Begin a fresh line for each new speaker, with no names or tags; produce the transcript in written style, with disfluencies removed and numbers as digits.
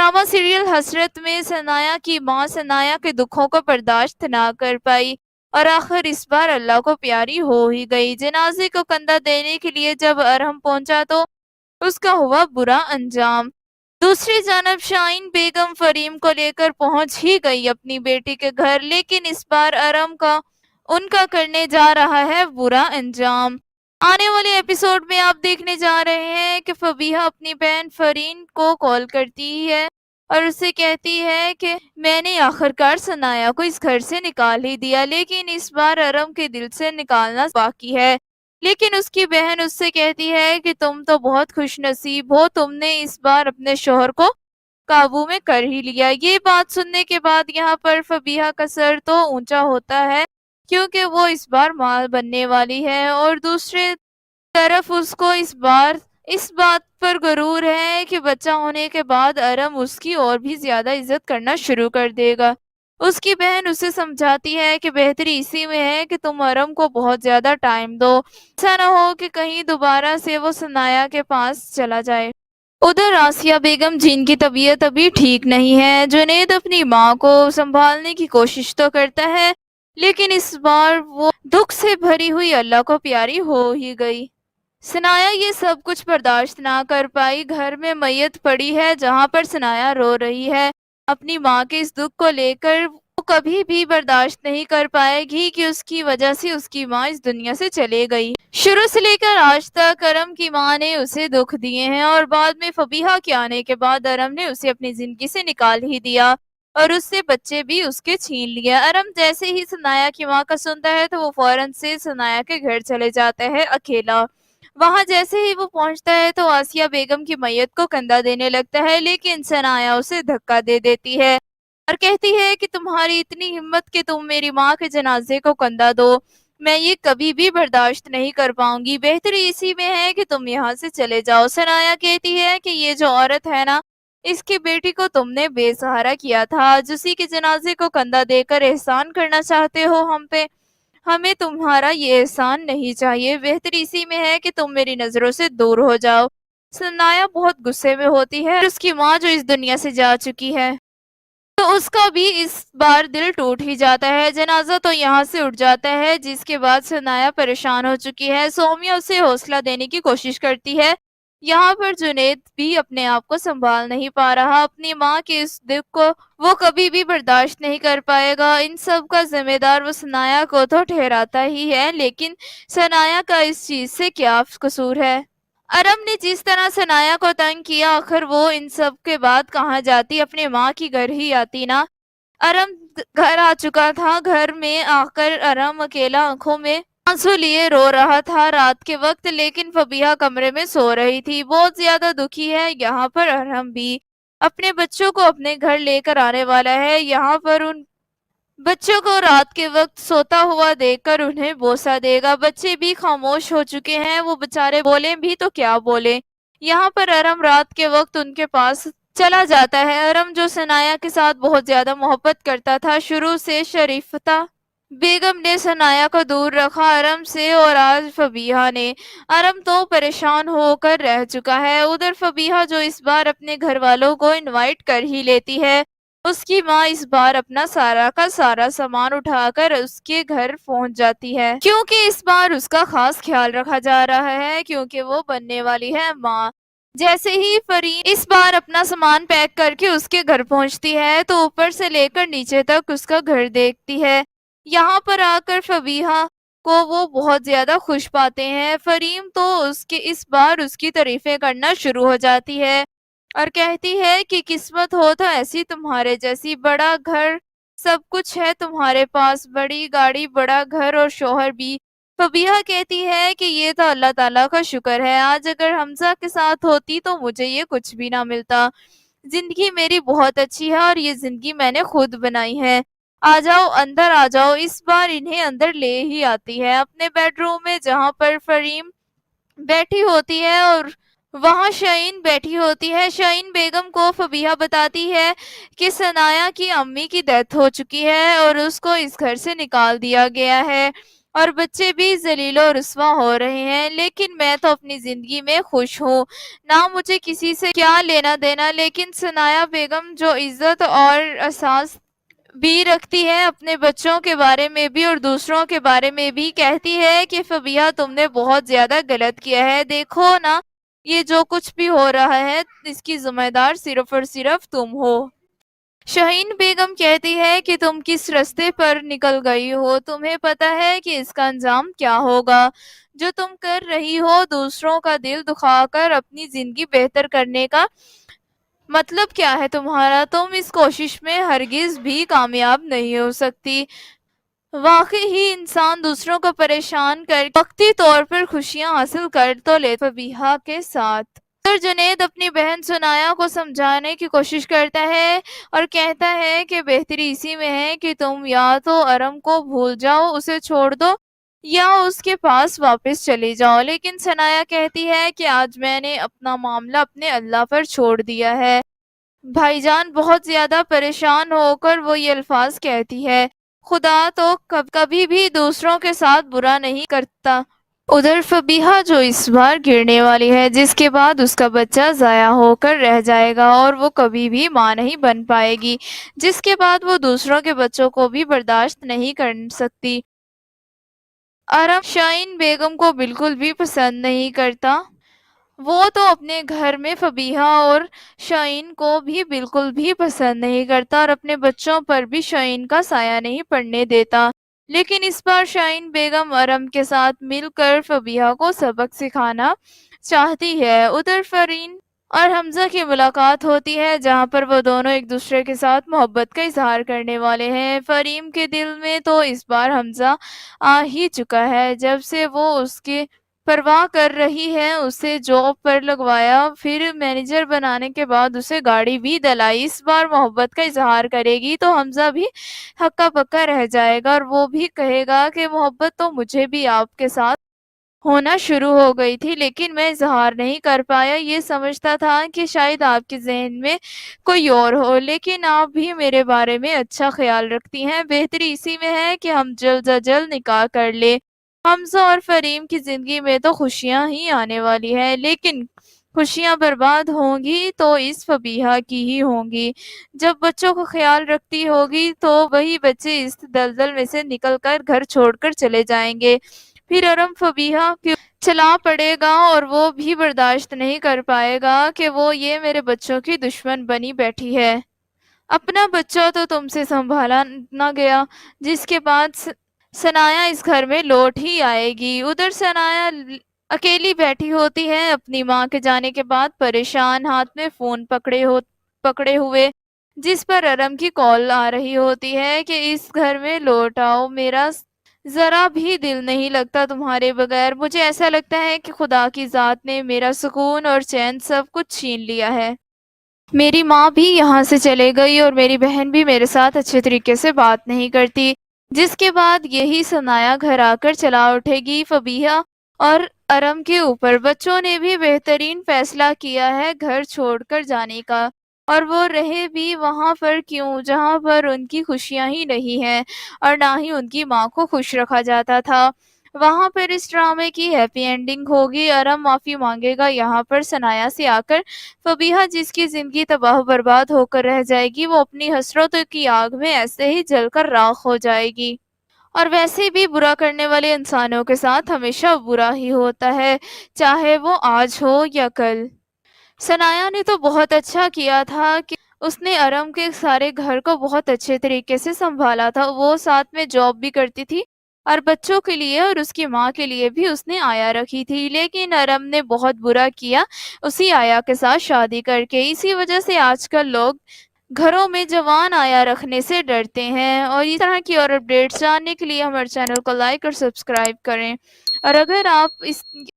Drama serial हसरत में सनाया की मां सनाया के दुखों को बर्दाश्त ना कर पाई और आखिर इस बार अल्लाह को प्यारी हो ही गई। जनाजे को कंधा देने के लिए जब अरहम पहुंचा तो उसका हुआ बुरा अंजाम। दूसरी जानब शाहीन बेगम फरीम को लेकर पहुंच ही गई अपनी बेटी के घर, लेकिन इस बार अरहम का उनका करने जा रहा है बुरा अंजाम। आने वाले एपिसोड में आप देखने जा रहे हैं कि फबीहा अपनी बहन फरीन को कॉल करती है और उससे कहती है कि मैंने आखिरकार सनाया को इस घर से निकाल ही दिया, लेकिन इस बार अरम के दिल से निकालना बाकी है। लेकिन उसकी बहन उससे कहती है कि तुम तो बहुत खुश नसीब हो, तुमने इस बार अपने शोहर को काबू में कर ही लिया। ये बात सुनने के बाद यहाँ पर फबीहा का सर तो ऊंचा होता है क्योंकि वो इस बार मां बनने वाली है, और दूसरे तरफ उसको इस बात पर गुरूर है कि बच्चा होने के बाद अरम उसकी और भी ज्यादा इज्जत करना शुरू कर देगा। उसकी बहन उसे समझाती है कि बेहतरी इसी में है कि तुम अरम को बहुत ज्यादा टाइम दो, ऐसा ना हो कि कहीं दोबारा से वो सनाया के पास चला जाए। उधर आसिया बेगम जिनकी तबीयत अभी ठीक नहीं है, जुनैद अपनी माँ को संभालने की कोशिश तो करता है, लेकिन इस बार वो दुख से भरी हुई अल्लाह को प्यारी हो ही गई। सनाया ये सब कुछ बर्दाश्त ना कर पाई। घर में मैयत पड़ी है जहाँ पर सनाया रो रही है अपनी माँ के इस दुख को लेकर। वो कभी भी बर्दाश्त नहीं कर पाएगी कि उसकी वजह से उसकी माँ इस दुनिया से चले गई। शुरू से लेकर आज तक अरम की माँ ने उसे दुख दिए हैं और बाद में फबीहा के आने के बाद अरम ने उसे अपनी जिंदगी से निकाल ही दिया और उससे बच्चे भी उसके छीन लिए। अरम जैसे ही सनाया की माँ का सुनता है तो वो फौरन से सनाया के घर चले जाता है अकेला। वहां जैसे ही वो पहुंचता है तो आसिया बेगम की मैयत को कंधा देने लगता है, लेकिन सनाया उसे धक्का दे देती है और कहती है कि तुम्हारी इतनी हिम्मत कि तुम मेरी माँ के जनाजे को कंधा दो, मैं ये कभी भी बर्दाश्त नहीं कर पाऊंगी, बेहतरी इसी में है कि तुम यहाँ से चले जाओ। सनाया कहती है कि ये जो औरत है ना, इसकी बेटी को तुमने बेसहारा किया था, आज उसी के जनाजे को कंधा देकर एहसान करना चाहते हो हम पे। हमें तुम्हारा ये एहसान नहीं चाहिए, बेहतर इसी में है कि तुम मेरी नजरों से दूर हो जाओ। सनाया बहुत गुस्से में होती है, उसकी माँ जो इस दुनिया से जा चुकी है तो उसका भी इस बार दिल टूट ही जाता है। जनाजा तो यहाँ से उठ जाता है, जिसके बाद सनाया परेशान हो चुकी है। सौम्या उसे हौसला देने की कोशिश करती है। यहाँ पर जुनैद भी अपने आप को संभाल नहीं पा रहा, अपनी माँ के इस दुख को वो कभी भी बर्दाश्त नहीं कर पाएगा। इन सब का जिम्मेदार वो सनाया को तो ठहराता ही है, लेकिन सनाया का इस चीज से क्या कसूर है। अरम ने जिस तरह सनाया को तंग किया, आखिर वो इन सब के बाद कहाँ जाती, अपने माँ की घर ही आती ना। अरम घर आ चुका था। घर में आकर अरम अकेला आंखों में आंसू लिए रो रहा था रात के वक्त, लेकिन फबीहा कमरे में सो रही थी। बहुत ज्यादा दुखी है। यहाँ पर अरम भी अपने बच्चों को अपने घर लेकर आने वाला है। यहाँ पर उन बच्चों को रात के वक्त सोता हुआ देखकर उन्हें बोसा देगा। बच्चे भी खामोश हो चुके हैं, वो बेचारे बोले भी तो क्या बोले। यहाँ पर अरम रात के वक्त उनके पास चला जाता है। अरम जो सनाया के साथ बहुत ज्यादा मोहब्बत करता था, शुरू से शरीफता बेगम ने सनाया को दूर रखा अरम से, और आज फबीहा ने। अरम तो परेशान होकर रह चुका है। उधर फबीहा जो इस बार अपने घर वालों को इनवाइट कर ही लेती है। उसकी माँ इस बार अपना सारा का सारा सामान उठाकर उसके घर पहुंच जाती है, क्योंकि इस बार उसका खास ख्याल रखा जा रहा है, क्योंकि वो बनने वाली है माँ। जैसे ही फरीन इस बार अपना सामान पैक करके उसके घर पहुंचती है तो ऊपर से लेकर नीचे तक उसका घर देखती है। यहाँ पर आकर फबीहा को वो बहुत ज्यादा खुश पाते हैं। फरीम तो उसके इस बार उसकी तारीफें करना शुरू हो जाती है और कहती है कि किस्मत हो तो ऐसी तुम्हारे जैसी, बड़ा घर सब कुछ है तुम्हारे पास, बड़ी गाड़ी, बड़ा घर और शोहर भी। फबीहा कहती है कि ये तो अल्लाह ताला का शुक्र है, आज अगर हमजा के साथ होती तो मुझे ये कुछ भी ना मिलता। जिंदगी मेरी बहुत अच्छी है और ये जिंदगी मैंने खुद बनाई है। आ जाओ, अंदर आ जाओ। इस बार इन्हें अंदर ले ही आती है अपने बेडरूम में, जहाँ पर फरीम बैठी होती है और वहां शाहीन बैठी होती है। शाहीन बेगम को फबीहा बताती है कि सनाया की अम्मी की डेथ हो चुकी है और उसको इस घर से निकाल दिया गया है। اور بچے بھی ذلیل و رسوا ہو رہے ہیں، لیکن میں تو اپنی زندگی میں خوش ہوں، نہ مجھے کسی سے کیا لینا دینا۔ لیکن ثنایا بیگم جو عزت اور احساس بھی رکھتی ہے، اپنے بچوں کے بارے میں بھی اور دوسروں کے بارے میں بھی کہتی ہے کہ فبیہہ تم نے بہت زیادہ غلط کیا ہے، دیکھو نا یہ جو کچھ بھی ہو رہا ہے اس کی ذمہ دار صرف اور صرف تم ہو۔ شاہین بیگم کہتی ہے کہ تم کس رستے پر نکل گئی ہو، تمہیں پتہ ہے کہ اس کا انجام کیا ہوگا۔ جو تم کر رہی ہو دوسروں کا دل دکھا کر اپنی زندگی بہتر کرنے کا مطلب کیا ہے تمہارا؟ تم اس کوشش میں ہرگز بھی کامیاب نہیں ہو سکتی۔ واقعی ہی انسان دوسروں کو پریشان کر وقتی طور پر خوشیاں حاصل کر تو لیتا فبیہہ کے ساتھ۔ سر جنید اپنی بہن ثنایا کو سمجھانے کی کوشش کرتا ہے اور کہتا ہے کہ بہتری اسی میں ہے کہ تم یا تو ارم کو بھول جاؤ، اسے چھوڑ دو، یا اس کے پاس واپس چلی جاؤ۔ لیکن ثنایا کہتی ہے کہ آج میں نے اپنا معاملہ اپنے اللہ پر چھوڑ دیا ہے۔ بھائی جان بہت زیادہ پریشان ہو کر وہ یہ الفاظ کہتی ہے، خدا تو کبھی بھی دوسروں کے ساتھ برا نہیں کرتا۔ ادھر فبیہہ جو اس بار گرنے والی ہے، جس کے بعد اس کا بچہ ضائع ہو کر رہ جائے گا اور وہ کبھی بھی ماں نہیں بن پائے گی، جس کے بعد وہ دوسروں کے بچوں کو بھی برداشت نہیں کر سکتی۔ ارم شاہین بیگم کو بالکل بھی پسند نہیں کرتا، وہ تو اپنے گھر میں فبیہہ اور شاہین کو بھی بالکل بھی پسند نہیں کرتا اور اپنے بچوں پر بھی شاہین کا سایہ نہیں پڑنے دیتا۔ لیکن اس بار شاہین بیگم ارم کے ساتھ مل کر فبیہہ کو سبق سکھانا چاہتی ہے۔ ادھر فرین اور حمزہ کی ملاقات ہوتی ہے، جہاں پر وہ دونوں ایک دوسرے کے ساتھ محبت کا اظہار کرنے والے ہیں۔ فریم کے دل میں تو اس بار حمزہ آ ہی چکا ہے، جب سے وہ اس کے پرواہ کر رہی ہے، اسے جاب پر لگوایا، پھر مینیجر بنانے کے بعد اسے گاڑی بھی دلائی۔ اس بار محبت کا اظہار کرے گی تو حمزہ بھی ہکا پکا رہ جائے گا اور وہ بھی کہے گا کہ محبت تو مجھے بھی آپ کے ساتھ ہونا شروع ہو گئی تھی، لیکن میں اظہار نہیں کر پایا، یہ سمجھتا تھا کہ شاید آپ کے ذہن میں کوئی اور ہو، لیکن آپ بھی میرے بارے میں اچھا خیال رکھتی ہیں، بہتری اسی میں ہے کہ ہم جلد از جلد نکاح کر لیں۔ حمزہ اور فریم کی زندگی میں تو خوشیاں ہی آنے والی ہے، لیکن خوشیاں برباد ہوں گی تو اس فبیہہ کی ہی ہوں گی۔ جب بچوں کو خیال رکھتی ہوگی تو وہی بچے اس دلدل میں سے نکل کر گھر چھوڑ کر چلے جائیں گے، پھر ارم فبیہہ کی چلا پڑے گا اور وہ بھی برداشت نہیں کر پائے گا کہ وہ یہ میرے بچوں کی دشمن بنی بیٹھی ہے۔ اپنا بچہ تو تم سے سنبھالا نہ گیا، جس کے بعد ثنایا اس گھر میں لوٹ ہی آئے گی۔ ادھر ثنایا اکیلی بیٹھی ہوتی ہے اپنی ماں کے جانے کے بعد، پریشان، ہاتھ میں فون پکڑے ہوئے، جس پر ارم کی کال آ رہی ہوتی ہے کہ اس گھر میں لوٹ آؤ، میرا ذرا بھی دل نہیں لگتا تمہارے بغیر، مجھے ایسا لگتا ہے کہ خدا کی ذات نے میرا سکون اور چین سب کچھ چھین لیا ہے۔ میری ماں بھی یہاں سے چلے گئی اور میری بہن بھی میرے ساتھ اچھے طریقے سے بات نہیں کرتی، جس کے بعد یہی ثنایا گھر آ کر چلا اٹھے گی فبیہہ اور ارم کے اوپر۔ بچوں نے بھی بہترین فیصلہ کیا ہے گھر چھوڑ کر جانے کا، اور وہ رہے بھی وہاں پر کیوں جہاں پر ان کی خوشیاں ہی نہیں ہیں اور نہ ہی ان کی ماں کو خوش رکھا جاتا تھا۔ وہاں پر اس ڈرامے کی ہیپی اینڈنگ ہوگی، ارم معافی مانگے گا یہاں پر ثنایا سے آ کر، فبیہہ جس کی زندگی تباہ و برباد ہو کر رہ جائے گی، وہ اپنی حسرتوں کی آگ میں ایسے ہی جل کر راکھ ہو جائے گی۔ اور ویسے بھی برا کرنے والے انسانوں کے ساتھ ہمیشہ برا ہی ہوتا ہے، چاہے وہ آج ہو یا کل۔ ثنایا نے تو بہت اچھا کیا تھا کہ اس نے ارم کے سارے گھر کو بہت اچھے طریقے سے سنبھالا تھا، وہ ساتھ میں جاب بھی کرتی تھی اور بچوں کے لیے اور اس کی ماں کے لیے بھی اس نے آیا رکھی تھی، لیکن ارم نے بہت برا کیا اسی آیا کے ساتھ شادی کر کے۔ اسی وجہ سے آج کل لوگ گھروں میں جوان آیا رکھنے سے ڈرتے ہیں، اور اس طرح کی اور اپڈیٹس جاننے کے لیے ہمارے چینل کو لائک اور سبسکرائب کریں، اور اگر آپ اس